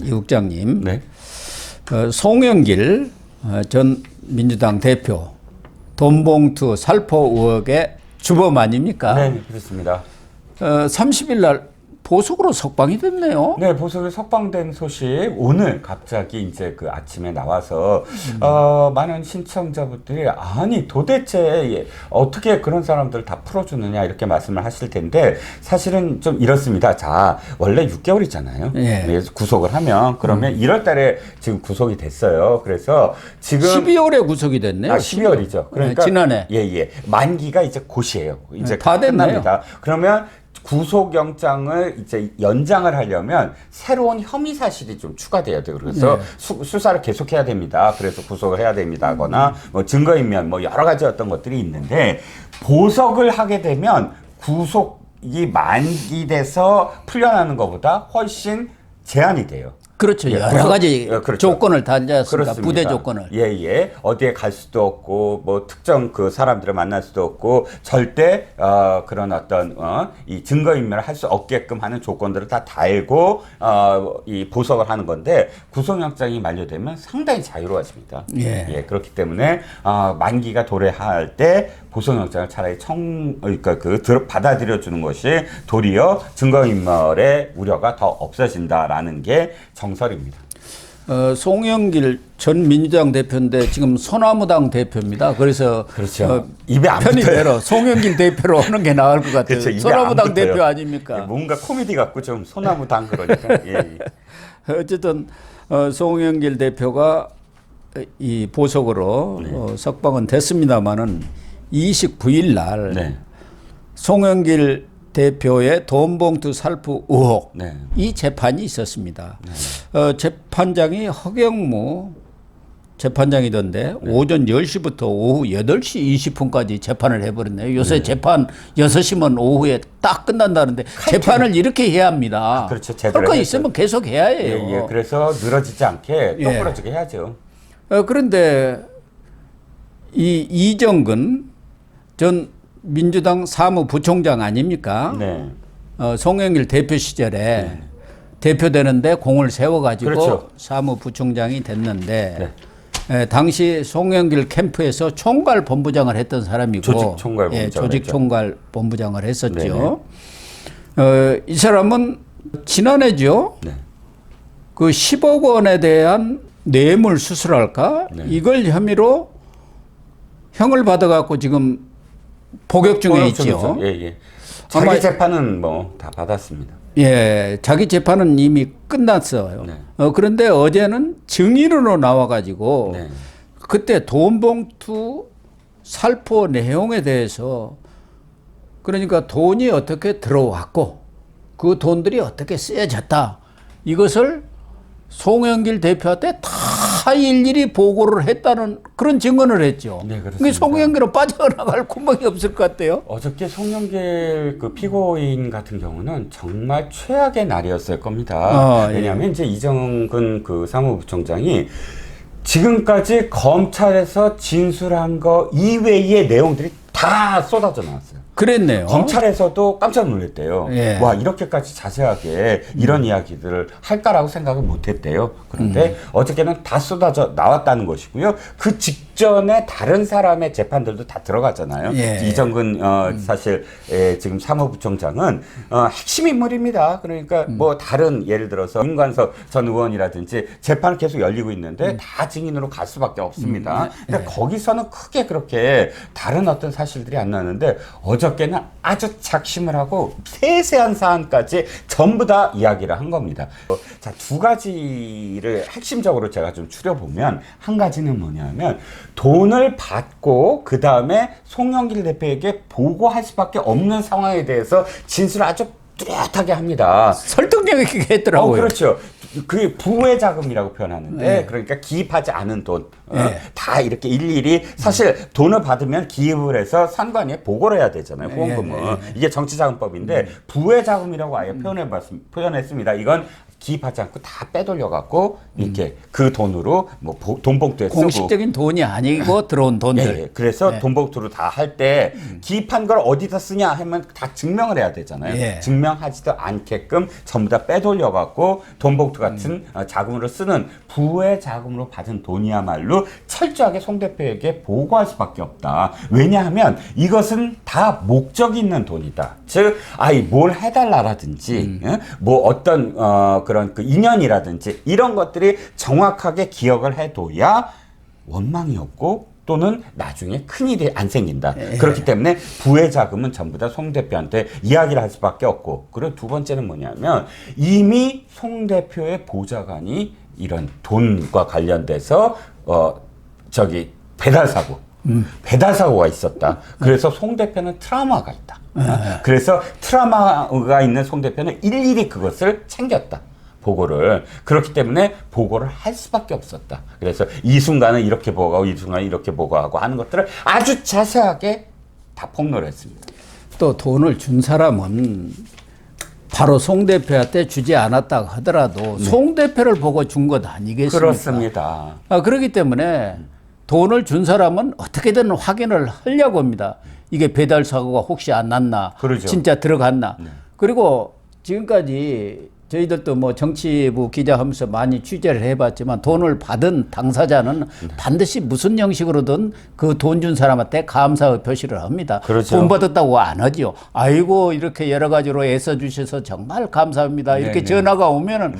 이 국장님, 네. 송영길 전 민주당 대표 돈봉투 살포 의혹의 주범 아닙니까? 네, 그렇습니다. 30일 날 보석으로 석방이 됐네요. 네, 보석이 석방된 소식 오늘 갑자기 이제 그 아침에 나와서 많은 신청자분들이 아니 도대체 어떻게 그런 사람들 다 풀어주느냐 이렇게 말씀을 하실 텐데 사실은 좀 이렇습니다. 자, 원래 6개월이잖아요. 예. 그래서 구속을 하면 그러면 1월 달에 지금 구속이 됐어요. 그래서 지금 12월에 구속이 됐네요. 12월이죠. 그러니까 지난해. 예. 만기가 이제 곧이에요. 이제 다 됐네요. 끝납니다. 그러면 구속영장을 이제 연장을 하려면 새로운 혐의 사실이 좀 추가돼야 돼요. 그래서 수사를 계속해야 됩니다. 그래서 구속을 해야 됩니다거나 뭐 증거인멸 뭐 여러 가지 어떤 것들이 있는데 보석을 하게 되면 구속이 만기돼서 풀려나는 것보다 훨씬 제한이 돼요. 그렇죠. 예, 여러 가지 그렇죠. 조건을 단지했습니다. 그렇습니다. 부대 조건을. 예. 어디에 갈 수도 없고, 뭐, 특정 그 사람들을 만날 수도 없고, 절대, 그런 어떤, 이 증거인멸을 할 수 없게끔 하는 조건들을 다 달고, 이 보석을 하는 건데, 구속영장이 만료되면 상당히 자유로워집니다. 예. 그렇기 때문에, 만기가 도래할 때, 보석영장을 차라리 그러니까 받아들여주는 것이 도리어 증거인멸의 우려가 더 없어진다라는 게 정설입니다. 송영길 전 민주당 대표인데 지금 소나무당 대표입니다. 그래서 그렇죠. 입에 안 편의대로 송영길 대표로 하는 게 나을 것 같아요. 그렇죠. 입에 소나무당 안 붙어요. 대표 아닙니까? 뭔가 코미디 같고 좀 소나무당 그러니까. 예. 어쨌든 송영길 대표가 이 보석으로 석방은 됐습니다만은 29일 날 네. 송영길 대표의 돈봉투 살포 의혹 네. 이 재판이 있었습니다. 재판장이 허경무 재판장이던데 오전 10시부터 오후 8시 20분까지 재판을 해버렸네요. 요새 재판 6시면 오후에 딱 끝난다는데 재판을 이렇게 해야 합니다. 그렇죠. 할 거 있으면 계속 해야 해요. 그래서 늘어지지 않게 똑부러지게 해야죠. 그런데 이 이정근 전 민주당 사무부총장 아닙니까? 네. 송영길 대표 시절에 대표되는데 공을 세워가지고 그렇죠. 사무부총장이 됐는데 당시 송영길 캠프에서 총괄본부장을 했던 사람이고 조직총괄본부장을 했었죠. 이 사람은 지난해죠. 네. 그 10억 원에 대한 뇌물 수수랄까? 이걸 혐의로 형을 받아갖고 지금 복역 중에 있죠. 자기 재판은 뭐 다 받았습니다. 예, 자기 재판은 이미 끝났어요. 그런데 어제는 증인으로 나와가지고 그때 돈봉투 살포 내용에 대해서 그러니까 돈이 어떻게 들어왔고 그 돈들이 어떻게 쓰여졌다 이것을 송영길 대표한테 다 일일이 보고를 했다는 그런 증언을 했죠. 네, 그렇습니다. 그러니까 송영길은 빠져나갈 구멍이 없을 것 같아요. 어저께 송영길 그 피고인 같은 경우는 정말 최악의 날이었을 겁니다. 왜냐하면 이제 이정근 그 사무부총장이 지금까지 검찰에서 진술한 거 이외의 내용들이 다 쏟아져 나왔어요. 그랬네요. 검찰에서도 깜짝 놀랐대요. 예. 와, 이렇게까지 자세하게 이런 이야기들을 할까라고 생각을 못 했대요. 그런데 어저께는 다 쏟아져 나왔다는 것이고요. 그 직전에 다른 사람의 재판들도 다 들어갔잖아요. 이정근 사실 지금 사무부총장은 핵심 인물입니다. 그러니까 뭐 다른 예를 들어서 임관석 전 의원이라든지 재판을 계속 열리고 있는데 다 증인으로 갈 수밖에 없습니다. 근데 거기서는 크게 그렇게 다른 어떤 사실들이 안 나는데 어저께는 아주 작심을 하고 세세한 사안까지 전부 다 이야기를 한 겁니다. 자, 두 가지를 핵심적으로 제가 좀 추려보면 한 가지는 뭐냐면 돈을 받고 그 다음에 송영길 대표에게 보고할 수밖에 없는 상황에 대해서 진술을 아주 뚜렷하게 합니다. 설득력 있게 했더라고요. 그렇죠. 그게 부의 자금이라고 표현하는데 그러니까 기입하지 않은 돈 다 이렇게 일일이 사실 돈을 받으면 기입을 해서 선관위에 보고를 해야 되잖아요. 후원금은 이게 정치자금법인데 부의 자금이라고 아예 표현했습니다. 이건 기입하지 않고 다 빼돌려갖고 이렇게 그 돈으로 뭐 돈봉투에 쓰고 공식적인 돈이 아니고 들어온 돈들. 예, 그래서 돈봉투로 다 할 때 기입한 걸 어디다 쓰냐 하면 다 증명을 해야 되잖아요. 예. 증명하지도 않게끔 전부 다 빼돌려갖고 돈봉투 같은 자금으로 쓰는 부의 자금으로 받은 돈이야말로 철저하게 송 대표에게 보고할 수밖에 없다. 왜냐하면 이것은 다 목적이 있는 돈이다. 즉, 뭘 해달라라든지, 뭐 어떤 그런 그 인연이라든지 이런 것들이 정확하게 기억을 해둬야 원망이 없고 또는 나중에 큰일이 안 생긴다. 그렇기 때문에 부의 자금은 전부 다 송 대표한테 이야기를 할 수밖에 없고, 그리고 두 번째는 뭐냐면 이미 송 대표의 보좌관이 이런 돈과 관련돼서 배달 사고가 있었다. 그래서 송 대표는 트라우마가 있다. 그래서 트라우마가 있는 송 대표는 일일이 그것을 챙겼다. 보고를. 그렇기 때문에 보고를 할 수밖에 없었다. 그래서 이 순간은 이렇게 보고하고 이 순간은 이렇게 보고하고 하는 것들을 아주 자세하게 다 폭로를 했습니다. 또 돈을 준 사람은 바로 송 대표한테 주지 않았다 하더라도 송 대표를 보고 준 것 아니겠습니까? 그렇습니다. 그렇기 때문에 돈을 준 사람은 어떻게든 확인을 하려고 합니다. 이게 배달 사고가 혹시 안 났나? 그러죠. 진짜 들어갔나? 그리고 지금까지 저희들도 뭐 정치부 기자하면서 많이 취재를 해봤지만 돈을 받은 당사자는 반드시 무슨 형식으로든 그 돈 준 사람한테 감사의 표시를 합니다. 그렇죠. 돈 받았다고 안 하죠. 아이고 이렇게 여러 가지로 애써주셔서 정말 감사합니다. 이렇게 전화가 오면은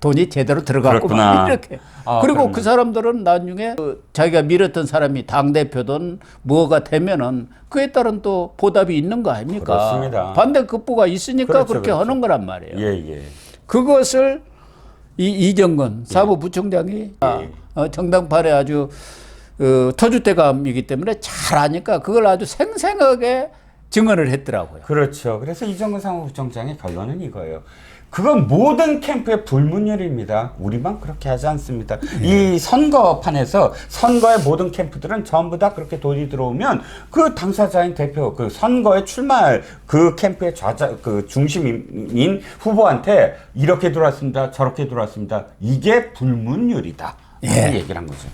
돈이 제대로 들어갔구만 이렇게. 그리고 그럼요. 그 사람들은 나중에 자기가 밀었던 사람이 당대표든 뭐가 되면은 그에 따른 또 보답이 있는 거 아닙니까? 그렇습니다. 반대급부가 있으니까 그렇죠, 그렇게 그렇죠. 하는 거란 말이에요. 예. 그것을 이정근 사무부총장이 정당파의 아주 터줏대감이기 때문에 잘 아니까 그걸 아주 생생하게 증언을 했더라고요. 그렇죠. 그래서 이정근 사무부총장의 결론은 이거예요. 그건 모든 캠프의 불문율입니다. 우리만 그렇게 하지 않습니다. 이 선거판에서 선거의 모든 캠프들은 전부 다 그렇게 돈이 들어오면 그 당사자인 대표, 그 선거에 출마할 그 캠프의 중심인 후보한테 이렇게 들어왔습니다. 저렇게 들어왔습니다. 이게 불문율이다. 이렇게 얘기를 한 거죠.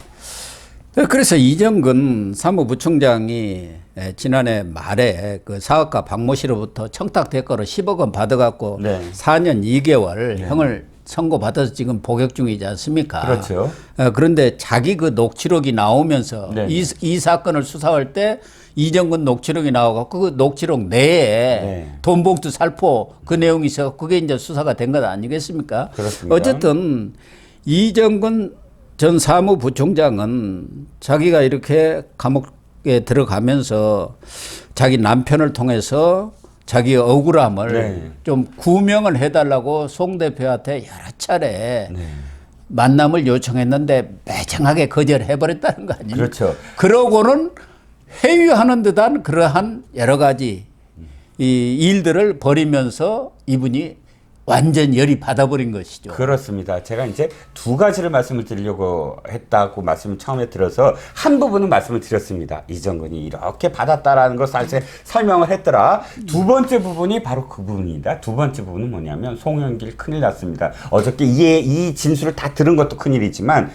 그래서 이정근 사무부총장이 지난해 말에 그 사업가 박모 씨로부터 청탁 대가로 10억 원 받아갖고 4년 2개월 형을 선고받아서 지금 복역 중이지 않습니까? 그렇죠. 그런데 자기 그 녹취록이 나오면서 이 사건을 수사할 때 이정근 녹취록이 나와갖고 그 녹취록 내에 돈봉투 살포 그 내용이 있어 그게 이제 수사가 된 것 아니겠습니까? 그렇습니다. 어쨌든 이정근 전 사무부총장은 자기가 이렇게 감옥에 들어가면서 자기 남편을 통해서 자기의 억울함을 좀 구명을 해달라고 송 대표한테 여러 차례 만남을 요청했는데 매정하게 거절해버렸다는 거 아닙니까? 그렇죠. 그러고는 회유하는 듯한 그러한 여러 가지 이 일들을 벌이면서 이분이 완전 열이 받아버린 것이죠. 그렇습니다. 제가 이제 두 가지를 말씀을 드리려고 했다고 말씀을 처음에 드려서 한 부분은 말씀을 드렸습니다. 이정근이 이렇게 받았다라는 걸 사실 설명을 했더라. 두 번째 부분이 바로 그 부분입니다. 두 번째 부분은 뭐냐면 송영길 큰일 났습니다. 어저께 이 진술을 다 들은 것도 큰일이지만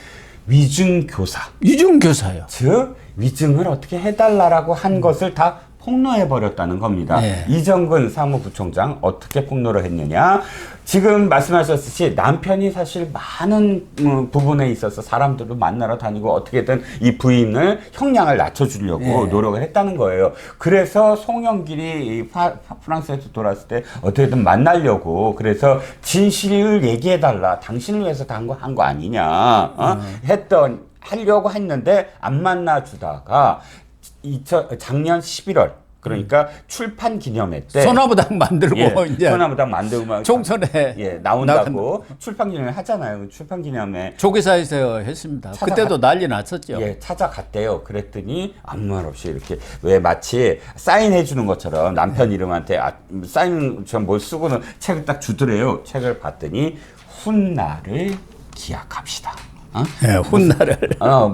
위증교사. 위증교사요. 즉 위증을 어떻게 해달라라고 한 것을 다 폭로해버렸다는 겁니다. 이정근 사무부총장 어떻게 폭로를 했느냐. 지금 말씀하셨듯이 남편이 사실 많은 부분에 있어서 사람들을 만나러 다니고 어떻게든 이 부인을 형량을 낮춰주려고 노력을 했다는 거예요. 그래서 송영길이 프랑스에서 돌아왔을 때 어떻게든 만나려고 그래서 진실을 얘기해달라. 당신을 위해서 한 거 아니냐. 하려고 했는데 안 만나주다가 작년 11월 그러니까 출판 기념회 때 소나무당 만들고 이제 소나무당 만들고 막 총선에 나온다고 출판 기념회 하잖아요. 출판 기념회 조계사에서 했습니다. 그때도 난리 났었죠. 찾아갔대요. 그랬더니 아무 말 없이 이렇게 왜 마치 사인해 주는 것처럼 남편 이름한테 사인 좀 뭘 쓰고는 책을 딱 주더래요. 책을 봤더니 훗날을 기약합시다. 훗날을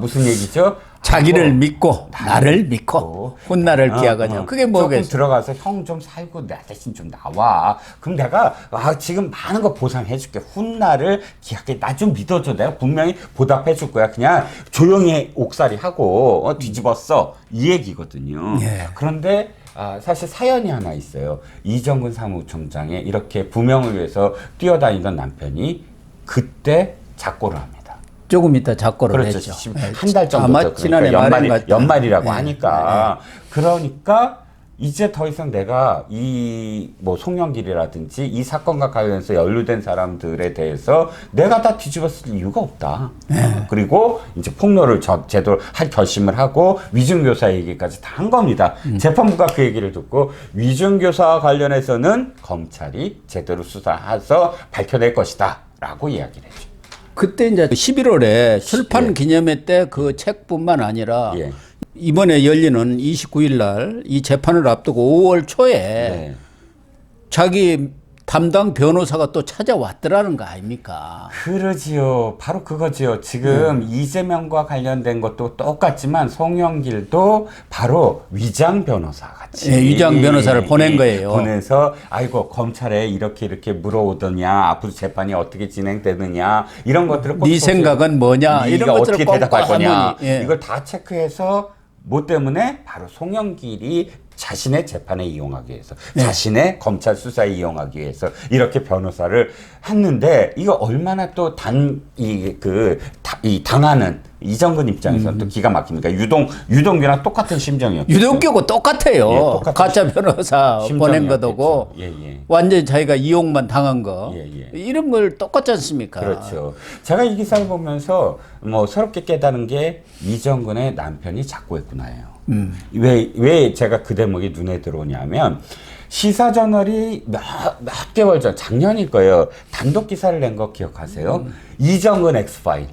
무슨 얘기죠? 자기를 믿고 나를 믿고 훗날을 기약하냐. 그게 뭐겠어? 조금 들어가서 형 좀 살고 내 대신 좀 나와. 그럼 내가 지금 많은 거 보상해줄게. 훗날을 기약해. 나 좀 믿어줘. 내가 분명히 보답해줄 거야. 그냥 조용히 옥살이 하고 뒤집었어. 이 얘기거든요. 예. 그런데 사실 사연이 하나 있어요. 이정근 사무총장의 이렇게 부명을 위해서 뛰어다니던 남편이 그때 작고를 합니다. 조금 이따 작고를 그렇죠. 했죠. 한 달 정도 아마 지난해 연말이라고 네. 하니까 그러니까 이제 더 이상 내가 이 뭐 송영길이라든지 이 사건과 관련해서 연루된 사람들에 대해서 내가 다 뒤집었을 이유가 없다. 그리고 이제 폭로를 제대로 할 결심을 하고 위중교사 얘기까지 다 한 겁니다. 재판부가 그 얘기를 듣고 위중교사와 관련해서는 검찰이 제대로 수사해서 밝혀낼 것이다 라고 이야기를 했죠. 그때 이제 11월에 출판 기념회 때 그 책뿐만 아니라 예. 이번에 열리는 29일 날 이 재판을 앞두고 5월 초에 네. 자기 담당 변호사가 또 찾아왔더라는 거 아닙니까? 그러지요. 바로 그거지요. 지금 이재명과 관련된 것도 똑같지만 송영길도 바로 위장 변호사 같이. 예, 위장 변호사를 보낸 거예요. 보내서 아이고 검찰에 이렇게 물어오더냐, 앞으로 재판이 어떻게 진행되느냐 이런 것들을 네 생각은 뭐냐 이런 것들을 어떻게 대답할 거냐 예. 이걸 다 체크해서 뭐 때문에 바로 송영길이 자신의 재판에 이용하기 위해서 자신의 검찰 수사에 이용하기 위해서 이렇게 변호사를 했는데 이거 얼마나 또 당하는 이정근 입장에서는 또 기가 막힙니까? 유동규랑 똑같은 심정이었죠. 유동규고 똑같아요. 예, 똑같은 가짜 변호사 보낸 거고 예, 예. 완전히 자기가 이용만 당한 거 예, 예. 이런 걸 똑같지 않습니까? 그렇죠. 제가 이 기사를 보면서 뭐 새롭게 깨달은 게 이정근의 남편이 작고했구나예요. 왜 제가 그 대목이 눈에 들어오냐면 시사저널이 몇 개월 전 작년일 거예요. 단독 기사를 낸 거 기억하세요? 이정근 엑스파일.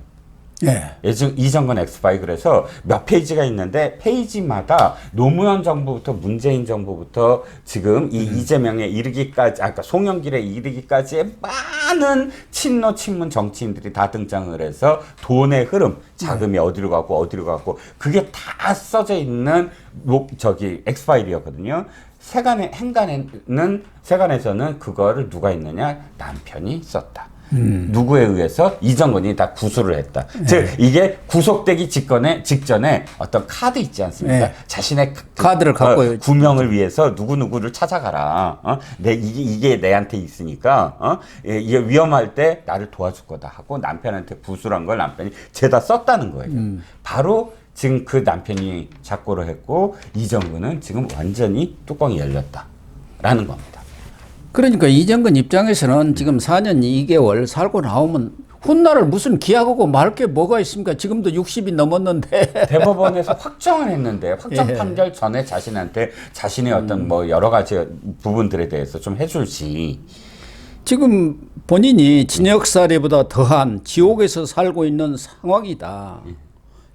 예. 이정근 엑스파일 그래서 몇 페이지가 있는데 페이지마다 노무현 정부부터 문재인 정부부터 지금 이 이재명에 이르기까지 아까 송영길에 이르기까지의 많은 친노 친문 정치인들이 다 등장을 해서 돈의 흐름 자금이 어디로 가고 그게 다 써져 있는 엑스파일이었거든요. 세간에서는 그거를 누가 했느냐? 남편이 썼다. 누구에 의해서 이정근이 다 구술을 했다. 즉 이게 구속되기 직전에 어떤 카드 있지 않습니까? 네. 자신의 카드를 갖고 구명을 위해서 누구누구를 찾아가라. 이게 내한테 있으니까 이게 위험할 때 나를 도와줄 거다 하고 남편한테 구술한 걸 남편이 죄다 썼다는 거예요. 바로 지금 그 남편이 작고를 했고 이정근은 지금 완전히 뚜껑이 열렸다라는 겁니다. 그러니까 이정근 입장에서는 지금 4년 2개월 살고 나오면 훗날을 무슨 기약하고 말 게 뭐가 있습니까? 지금도 60이 넘었는데. 대법원에서 확정을 했는데 확정 예. 판결 전에 자신한테 자신의 어떤 뭐 여러 가지 부분들에 대해서 좀 해줄지. 지금 본인이 진역살이보다 더한 지옥에서 살고 있는 상황이다.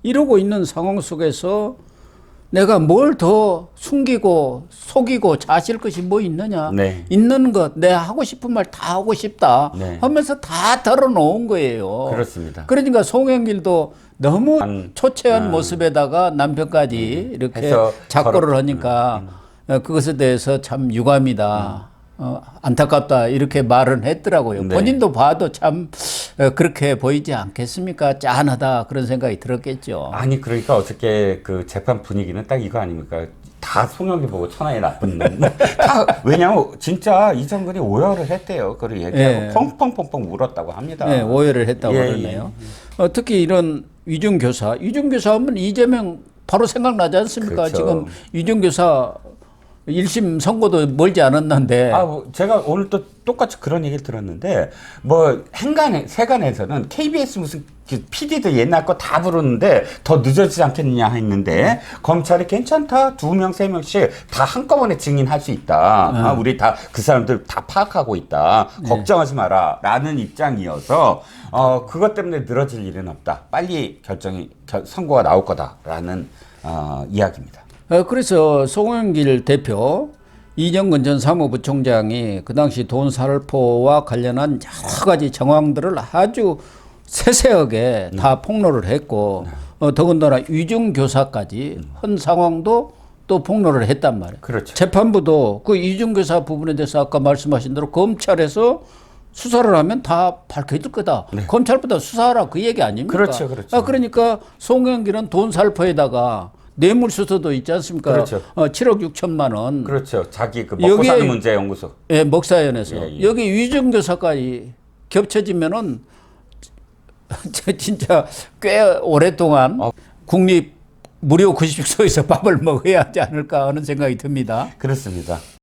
이러고 있는 상황 속에서 내가 뭘 더 숨기고 속이고 자실 것이 뭐 있느냐. 네. 있는 것, 내 하고 싶은 말 다 하고 싶다 네. 하면서 다 덜어놓은 거예요. 그렇습니다. 그러니까 송영길도 너무 초췌한 모습에다가 남편까지 이렇게 해서 작고를 하니까 그것에 대해서 참 유감이다. 안타깝다 이렇게 말은 했더라고요. 네. 본인도 봐도 참 그렇게 보이지 않겠습니까? 짠하다 그런 생각이 들었겠죠. 아니 그러니까 어저께 그 재판 분위기는 딱 이거 아닙니까? 다 송영길 보고 천하의 나쁜 놈. 다 왜냐면 진짜 이정근이 오열을 했대요. 그걸 얘기하고 예. 펑펑펑펑 울었다고 합니다. 네, 오해를 했다고 예, 그러네요. 특히 이런 위중교사 하면 이재명 바로 생각나지 않습니까? 그렇죠. 지금 위중교사 1심 선고도 멀지 않았는데. 제가 오늘 또 똑같이 그런 얘기를 들었는데, 뭐, 세간에서는 KBS 무슨 PD들 옛날 거 다 부르는데 더 늦어지지 않겠느냐 했는데, 검찰이 괜찮다. 2명, 3명씩 다 한꺼번에 증인할 수 있다. 우리 다 그 사람들 다 파악하고 있다. 걱정하지 마라. 라는 입장이어서, 그것 때문에 늘어질 일은 없다. 빨리 선고가 나올 거다라는, 이야기입니다. 그래서 송영길 대표, 이정근 전 사무부총장이 그 당시 돈 살포와 관련한 여러 가지 정황들을 아주 세세하게 다 폭로를 했고 더군다나 위중교사까지 한 상황도 또 폭로를 했단 말이에요. 그렇죠. 재판부도 그 위중교사 부분에 대해서 아까 말씀하신 대로 검찰에서 수사를 하면 다 밝혀질 거다. 검찰보다 수사하라 그 얘기 아닙니까? 그렇죠, 그렇죠. 그러니까 송영길은 돈 살포에다가 뇌물수수도 있지 않습니까? 그렇죠. 7억 6천만 원. 그렇죠. 자기 그 먹고 사는 문제 연구소. 예, 먹사연에서 예. 여기 위중교사까지 겹쳐지면은 진짜 꽤 오랫동안 국립 무료 급식소에서 밥을 먹어야 하지 않을까 하는 생각이 듭니다. 그렇습니다.